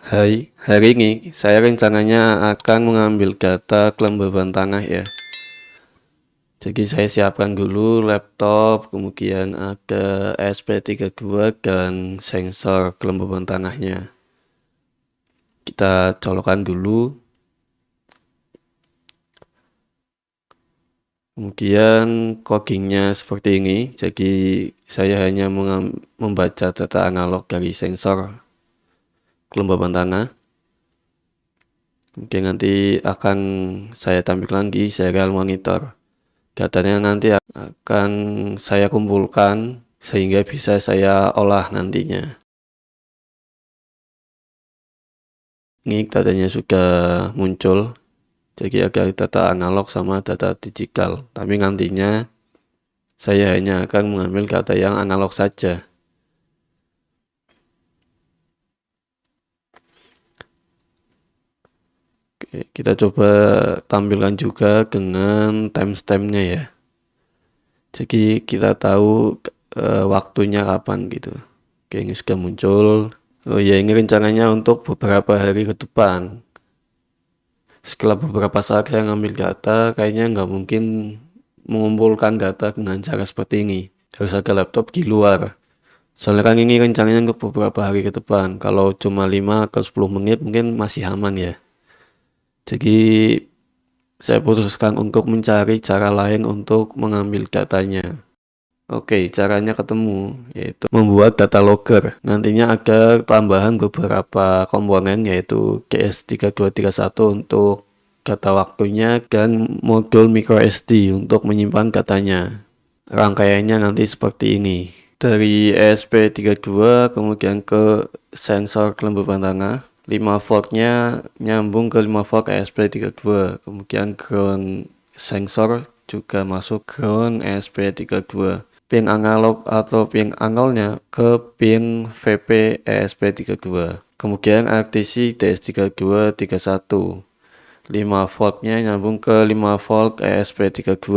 Hai, hari ini saya rencananya akan mengambil data kelembaban tanah ya. Jadi saya siapkan dulu laptop, kemudian ada SP32 dan sensor kelembaban tanahnya. Kita colokkan dulu. Kemudian codingnya seperti ini. Jadi saya hanya membaca data analog dari sensor kelembaban tanah. Kemudian nanti akan saya tampilkan di serial monitor. Datanya nanti akan saya kumpulkan sehingga bisa saya olah nantinya. Ini datanya sudah muncul, jadi ada data analog sama data digital. Tapi nantinya saya hanya akan mengambil data yang analog saja. Oke, kita coba tampilkan juga dengan timestampnya ya. Jadi kita tahu waktunya kapan gitu. Oke, ini sudah muncul. Oh ya, ini rencananya untuk beberapa hari ke depan. Setelah beberapa saat saya ngambil data, kayaknya nggak mungkin mengumpulkan data dengan cara seperti ini. Harus ada laptop di luar. Soalnya kan ini rencananya untuk beberapa hari ke depan. Kalau cuma 5 atau 10 menit mungkin masih aman ya. Jadi saya putuskan untuk mencari cara lain untuk mengambil datanya. Oke, caranya ketemu, yaitu membuat data logger. Nantinya ada tambahan beberapa komponen, yaitu GS3231 untuk data waktunya dan modul microSD untuk menyimpan datanya. Rangkaiannya nanti seperti ini. Dari ESP32 kemudian ke sensor kelembaban tanah. 5 voltnya nyambung ke 5 volt ESP32. Kemudian ground sensor juga masuk ground ESP32. Pin analog atau pin analognya ke pin VP ESP32. Kemudian RTC DS3231. 5 voltnya nyambung ke 5 volt ESP32.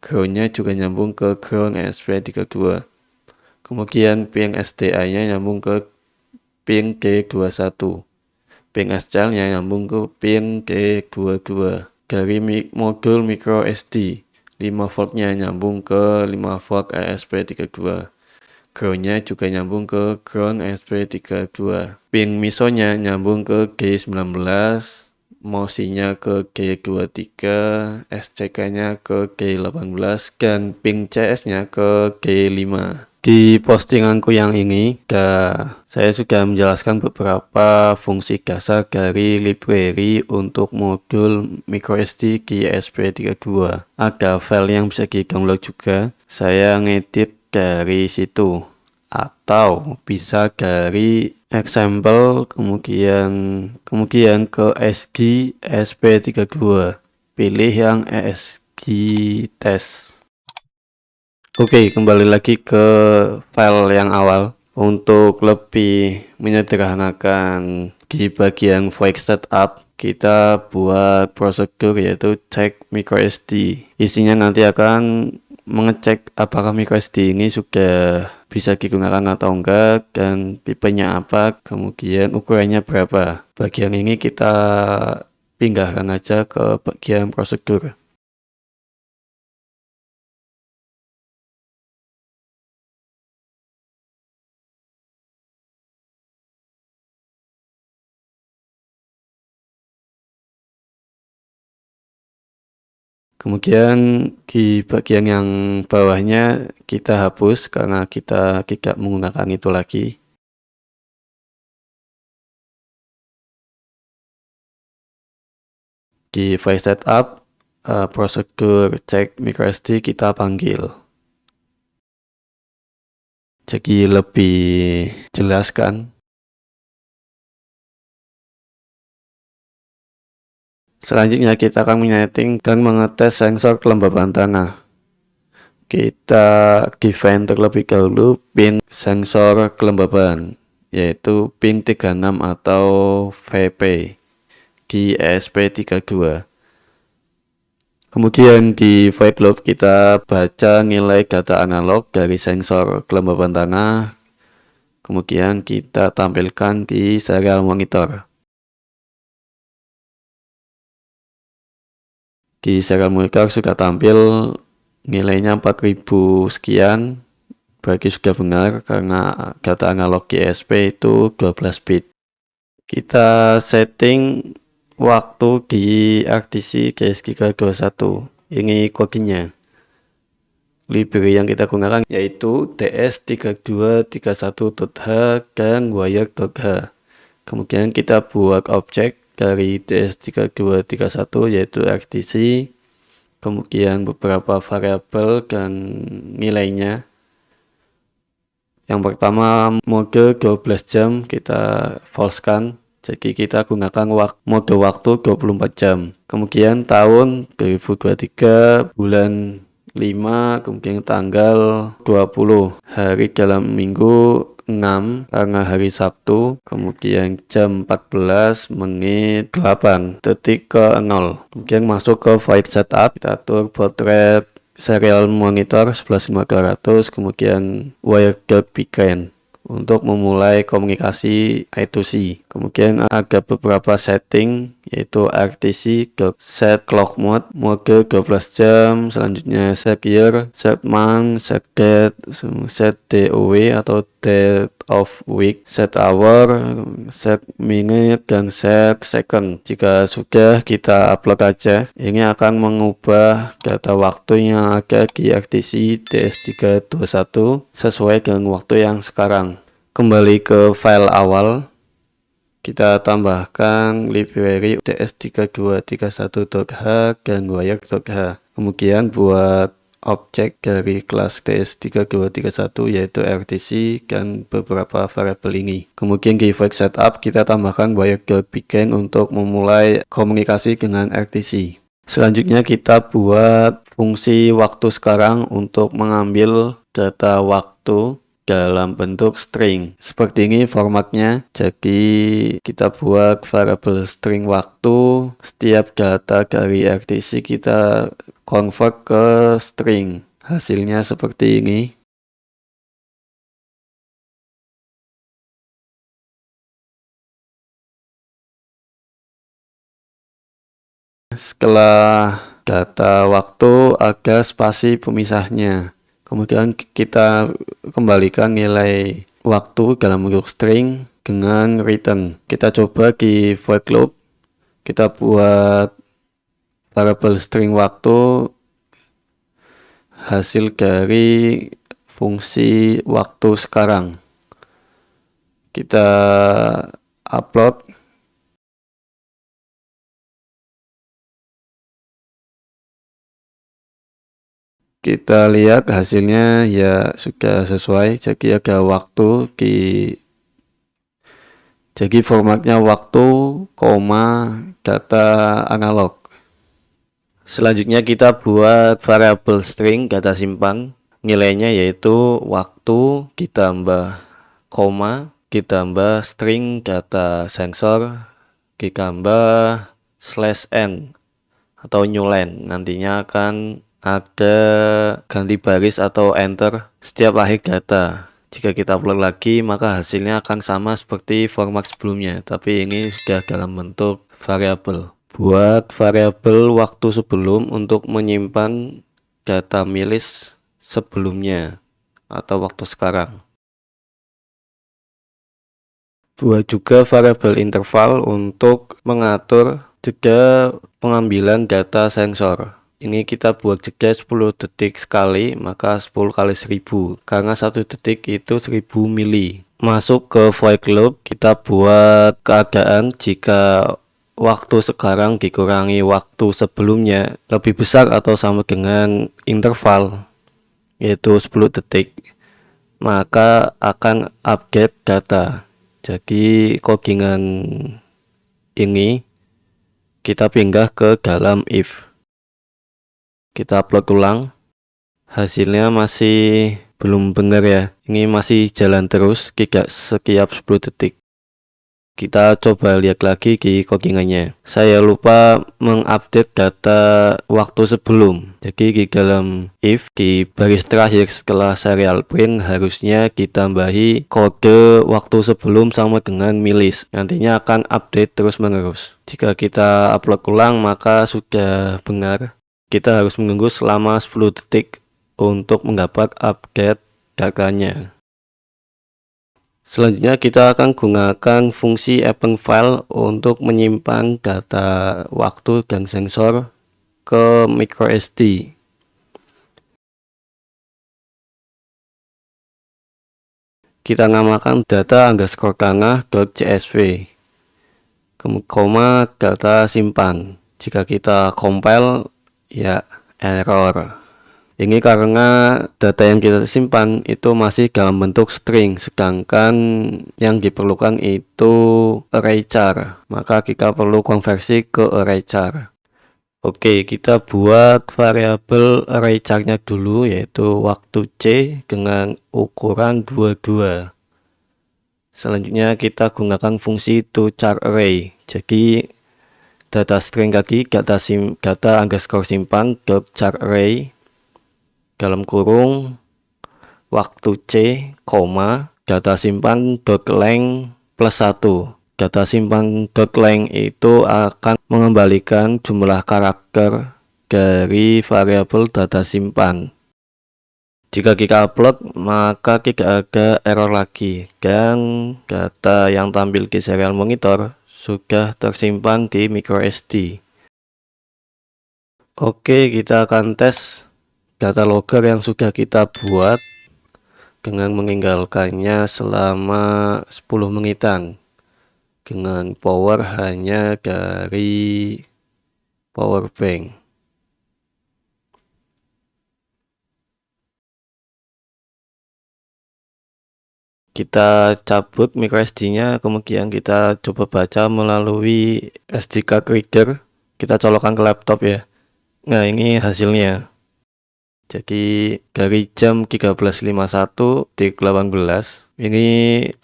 Groundnya juga nyambung ke ground ESP32. Kemudian pin SDI-nya nyambung ke pin G21. Pin SCL-nya nyambung ke pin G22. Dari modul micro SD, 5 voltnya nyambung ke 5 volt ESP32. Groundnya juga nyambung ke ground ESP32. Pin MISO-nya nyambung ke G19. MOSI-nya ke G23, SCK-nya ke G18, dan pin CS-nya ke G5. Di postinganku yang ini, saya sudah menjelaskan beberapa fungsi dasar dari library untuk modul microSD di ESP32. Ada file yang bisa di-download juga. Saya ngedit dari situ. Atau bisa dari example kemudian ke SG ESP32. Pilih yang ESG test. Oke, kembali lagi ke file yang awal. Untuk lebih menyederhanakan di bagian void setup, kita buat prosedur yaitu check microSD. Isinya nanti akan mengecek apakah microSD ini sudah bisa digunakan atau enggak dan tipenya apa, kemudian ukurannya berapa. Bagian ini kita pindahkan aja ke bagian prosedur. Kemudian di bagian yang bawahnya kita hapus karena kita tidak menggunakan itu lagi. Di file setup, prosedur cek microSD kita panggil. Jadi lebih jelas kan. Selanjutnya kita akan menyeting dan mengetes sensor kelembaban tanah. Kita define terlebih dahulu pin sensor kelembaban, yaitu pin 36 atau VP di ESP32. Kemudian di void loop kita baca nilai data analog dari sensor kelembaban tanah. Kemudian kita tampilkan di serial monitor. Di serial monitor sudah tampil nilainya 4000 sekian, berarti sudah benar karena data analog GSP itu 12 bit. Kita setting waktu di RTC GS321. Ini kodenya. Library yang kita gunakan yaitu ts3231.h dan wire.h. Kemudian kita buat objek dari ts3231 yaitu RTC, kemudian beberapa variabel dan nilainya. Yang pertama, mode 12 jam kita falsekan, jadi kita gunakan mode waktu 24 jam. Kemudian tahun 2023, bulan 5, kemudian tanggal 20, hari dalam minggu 6 karena hari Sabtu, kemudian jam 14 menit 8 detik ke 0. Kemudian masuk ke file setup, kita atur baud rate serial monitor 11500, kemudian wire.beacon untuk memulai komunikasi I2C. Kemudian ada beberapa setting yaitu RTC, set clock mode, mode 12 jam, selanjutnya set year, set month, set date, set DOW atau date of week, set hour, set minute, dan set second. Jika sudah, kita upload aja. Ini akan mengubah data waktu yang ada di RTC TS321 sesuai dengan waktu yang sekarang. Kembali ke file awal, kita tambahkan library ts3231.h dan wire.h. Kemudian buat objek dari kelas ts3231 yaitu RTC dan beberapa variabel ini. Kemudian di file setup kita tambahkan wire.beacon untuk memulai komunikasi dengan RTC. Selanjutnya kita buat fungsi waktu sekarang untuk mengambil data waktu dalam bentuk string. Seperti ini formatnya. Jadi kita buat variabel string waktu. Setiap data dari RTC kita convert ke string. Hasilnya seperti ini. Setelah data waktu ada spasi pemisahnya. Kemudian kita kembalikan nilai waktu dalam bentuk string dengan return. Kita coba di void loop. Kita buat variabel string waktu hasil dari fungsi waktu sekarang. Kita upload. Kita lihat hasilnya ya sudah sesuai, jadi ada waktu jadi formatnya waktu, data analog. Selanjutnya kita buat variabel string data simpan, nilainya yaitu waktu ditambah ditambah string data sensor ditambah /n atau new line. Nantinya akan ada ganti baris atau enter setiap akhir data. Jika kita upload lagi maka hasilnya akan sama seperti format sebelumnya, tapi ini sudah dalam bentuk variabel. Buat variabel waktu sebelum untuk menyimpan data milis sebelumnya atau waktu sekarang. Buat juga variabel interval untuk mengatur jeda pengambilan data sensor. Ini kita buat jeda 10 detik sekali, maka 10 kali 1000 karena 1 detik itu 1000 mili. Masuk ke void loop, kita buat keadaan jika waktu sekarang dikurangi waktu sebelumnya lebih besar atau sama dengan interval yaitu 10 detik, maka akan update data. Jadi codingan ini kita pindah ke dalam if. Kita upload ulang, hasilnya masih belum benar ya, ini masih jalan terus, tidak setiap 10 detik. Kita coba lihat lagi di codingannya. Saya lupa mengupdate data waktu sebelum. Jadi di dalam if di baris terakhir setelah serial print harusnya ditambahi kode waktu sebelum sama dengan milis. Nantinya akan update terus menerus. Jika kita upload ulang maka sudah benar. Kita harus menunggu selama 10 detik untuk mendapat update datanya. Selanjutnya kita akan gunakan fungsi append file untuk menyimpan data waktu dan sensor ke microSD. Kita namakan data underscore tengah.csv, koma data simpan. Jika kita compile ya error. Ini karena data yang kita simpan itu masih dalam bentuk string, sedangkan yang diperlukan itu array char. Maka kita perlu konversi ke array char. Oke, kita buat variabel array char-nya dulu, yaitu waktu C dengan ukuran 22. Selanjutnya kita gunakan fungsi toCharArray. Jadi data string lagi, data underscore simpan .charArray dalam kurung waktu C, koma data simpan .length plus 1. Data simpan .length itu akan mengembalikan jumlah karakter dari variabel data simpan. Jika kita upload maka tidak ada error lagi dan data yang tampil di serial monitor sudah tersimpan di microSD. Oke, kita akan tes data logger yang sudah kita buat dengan meninggalkannya selama 10 menitan dengan power hanya dari power bank. Kita cabut microSD-nya, kemudian kita coba baca melalui SD card reader. Kita colokkan ke laptop ya. Nah, ini hasilnya. Jadi dari jam 13.51 di 18 ini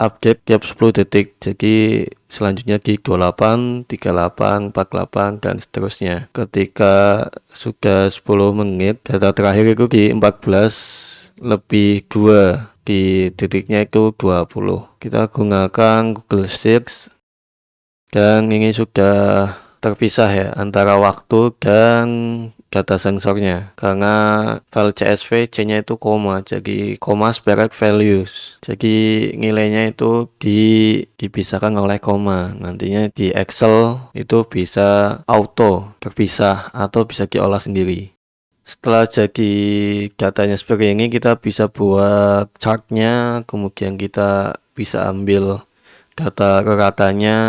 update tiap 10 detik. Jadi selanjutnya di 28, 38, 48 dan seterusnya. Ketika sudah 10 menit, data terakhir itu di 14:02. Di titiknya itu 20. Kita gunakan Google Search dan ini sudah terpisah ya antara waktu dan data sensornya, karena file CSV C-nya itu koma, jadi koma spared values, jadi nilainya itu dipisahkan oleh koma. Nantinya di Excel itu bisa auto terpisah atau bisa diolah sendiri. Setelah jadi datanya seperti ini, kita bisa buat chartnya, kemudian kita bisa ambil data rata-ratanya,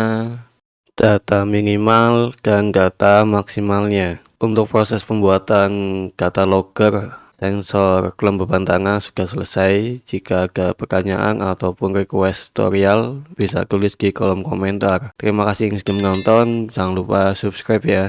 data minimal dan data maksimalnya. Untuk proses pembuatan data logger sensor kelembaban tanah sudah selesai. Jika ada pertanyaan ataupun request tutorial bisa tulis di kolom komentar. Terima kasih yang sudah menonton, jangan lupa subscribe ya.